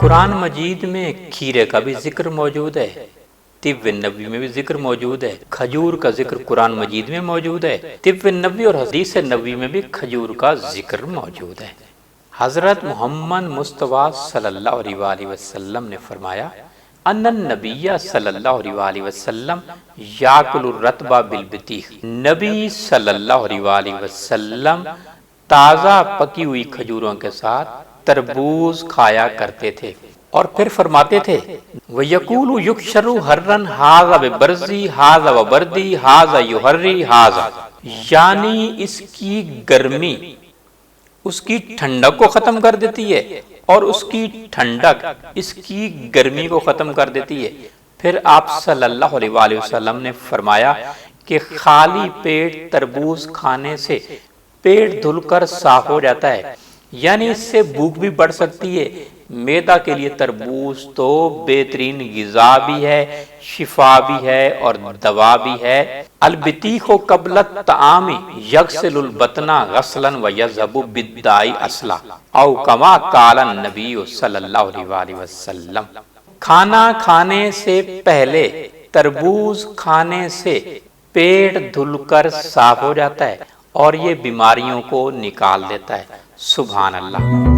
قرآن مجید میں کھیرے کا بھی ذکر موجود ہے، طب نبوی میں بھی ذکر موجود ہے، کھجور کا ذکر قرآن مجید میں موجود ہے، طب نبوی اور حدیث نبوی میں بھی کھجور کا ذکر موجود ہے۔ حضرت محمد مصطفیٰ صلی اللہ علیہ وآلہ وسلم نے فرمایا ان النبی صلی اللہ علیہ وآلہ وسلم یاکل الرطب بالبطیخ، نبی صلی اللہ علیہ وآلہ وسلم تازہ پکی ہوئی کھجوروں کے ساتھ تربوز کھایا کرتے تھے، اور پھر فرماتے تھے وَيَقُولُ يُكْشَرُ حَرًّا هَذَا بِبَرْزِي هَذَا وَبَرْدِي هَذَا يُحَرِّي هَذَا، یعنی اس کی گرمی اس کی ٹھنڈک کو ختم کر دیتی ہے اور اس کی ٹھنڈک اس کی گرمی کو ختم کر دیتی ہے۔ پھر آپ صلی اللہ علیہ وآلہ وسلم نے فرمایا کہ خالی پیٹ تربوز کھانے سے پیٹ دھل کر صاف ہو جاتا ہے، یعنی اس سے بھوک بھی بڑھ سکتی ہے۔ معدہ کے لیے تربوز تو بہترین غذا بھی ہے، شفا بھی ہے اور دوا بھی ہے۔ البطیخ قبل الطعام یغسل البطن غسلا ویذهب بالداء اصلا، او کما قال النبی صلی اللہ علیہ وآلہ وسلم، کھانا کھانے سے پہلے تربوز کھانے سے پیٹ دھل کر صاف ہو جاتا ہے اور یہ بیماریوں کو نکال دیتا ہے۔ سبحان اللہ۔